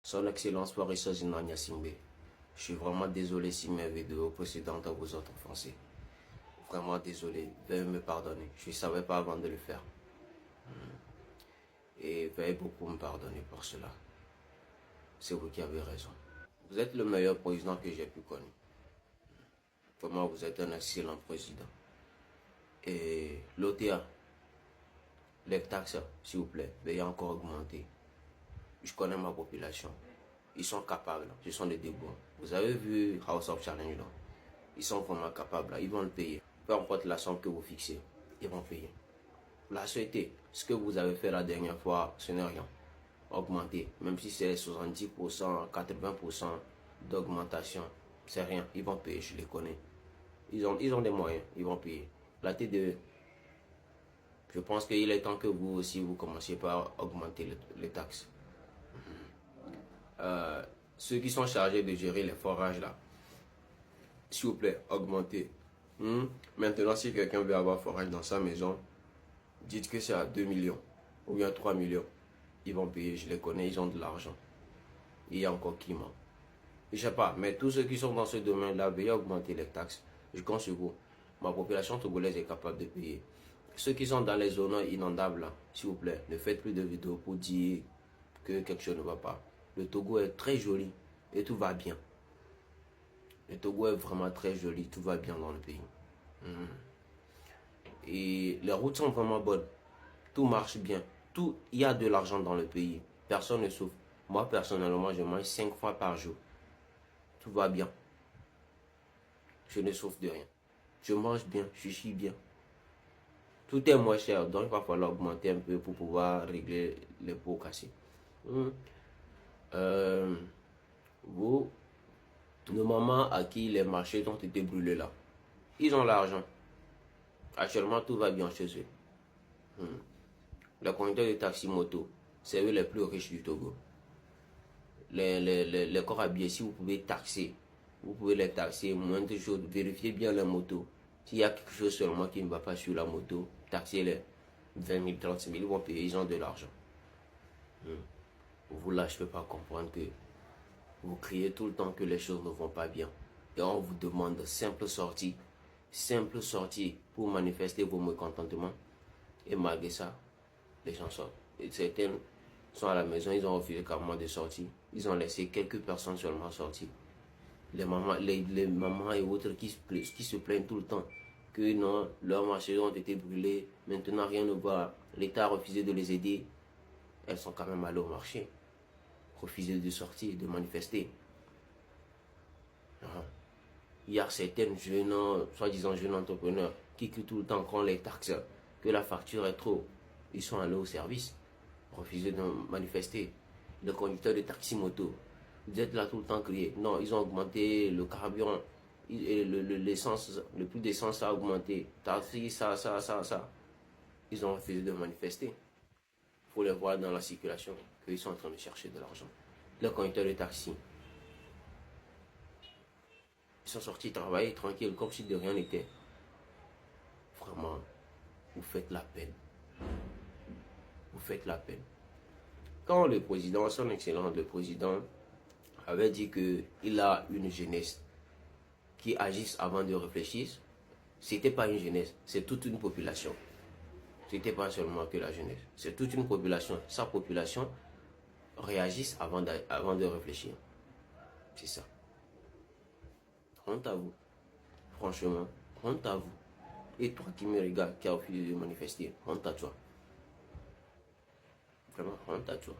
Son Excellence Parisha Zinania Simbe. Je suis vraiment désolé si mes vidéos précédentes vous ont offensé. Vraiment désolé. Veuillez me pardonner. Je ne savais pas avant de le faire. Et veuillez beaucoup me pardonner pour cela. C'est vous qui avez raison. Vous êtes le meilleur président que j'ai pu connaître. Vraiment, vous êtes un excellent président. Et l'OTA, les taxes, s'il vous plaît, veuillez encore augmenter. Je connais ma population. Ils sont capables. Ce sont des dégoûts. Vous avez vu House of Challenge là. Ils sont vraiment capables. Ils vont le payer. Peu importe la somme que vous fixez, ils vont payer. La société, ce que vous avez fait la dernière fois, ce n'est rien. Augmenter. Même si c'est 70%, 80% d'augmentation, c'est rien. Ils vont payer, je les connais. Ils ont des moyens, ils vont payer. La T2, je pense qu'il est temps que vous aussi, vous commenciez par augmenter les taxes. Ceux qui sont chargés de gérer les forages là, s'il vous plaît, augmentez. Maintenant, si quelqu'un veut avoir forage dans sa maison, dites que c'est à 2 millions ou bien 3 millions. Ils vont payer, je les connais, ils ont de l'argent. Il y a encore qui ment. Je ne sais pas, mais tous ceux qui sont dans ce domaine-là, veuillez augmenter les taxes. Je compte sur vous. Ma population togolaise est capable de payer. Ceux qui sont dans les zones inondables, s'il vous plaît, ne faites plus de vidéos pour dire que quelque chose ne va pas. Le Togo est très joli et tout va bien. Le Togo est vraiment très joli, tout va bien dans le pays. Et les routes sont vraiment bonnes. Tout marche bien. Il y a de l'argent dans le pays. Personne ne souffre. Moi, personnellement, je mange 5 fois par jour. Tout va bien. Je ne souffre de rien. Je mange bien, je chie bien. Tout est moins cher, donc il va falloir augmenter un peu pour pouvoir régler les pots cassés. Nos mamans à qui les marchés ont été brûlés là, ils ont l'argent. Actuellement, tout va bien chez eux. Les conducteurs de taxi moto, c'est eux les plus riches du Togo. Les corps habillés, si vous pouvez taxer, vous pouvez les taxer, moins de choses, vérifiez bien la moto. S'il y a quelque chose seulement qui ne va pas sur la moto, taxez-les 20 000, 30 000, ils vont payer, ils ont de l'argent. Vous là, je ne peux pas comprendre que vous criez tout le temps que les choses ne vont pas bien. Et on vous demande de simples sorties pour manifester vos mécontentements. Et malgré ça, les gens sortent. Et certains sont à la maison, ils ont refusé carrément de sortir. Ils ont laissé quelques personnes seulement sortir. Les mamans et autres qui se plaignent tout le temps que non, leurs marchés ont été brûlés, maintenant rien ne va, l'État a refusé de les aider. Elles sont quand même allées au marché, refusé de sortir, de manifester. Il y a certaines jeunes, soi-disant jeunes entrepreneurs, qui crient tout le temps qu'on les taxe, que la facture est trop. Ils sont allés au service, refusé de manifester. Les conducteurs de taxi moto, vous êtes là tout le temps crier. Non, ils ont augmenté le carburant, l'essence, le prix d'essence a augmenté. Taxi, ça. Ils ont refusé de manifester. Il faut les voir dans la circulation, qu'ils sont en train de chercher de l'argent. Les conducteurs de taxi, ils sont sortis travailler tranquille, comme si de rien n'était. Vraiment, vous faites la peine. Vous faites la peine. Quand le président, son excellence, le président, avait dit qu'il a une jeunesse qui agisse avant de réfléchir, c'était pas une jeunesse, c'est toute une population. C'était pas seulement que la jeunesse, c'est toute une population. Sa population réagisse avant de réfléchir. C'est ça. Honte à vous. Franchement, honte à vous. Et toi qui me regardes, qui a refusé de manifester, honte à toi. Vraiment, honte à toi.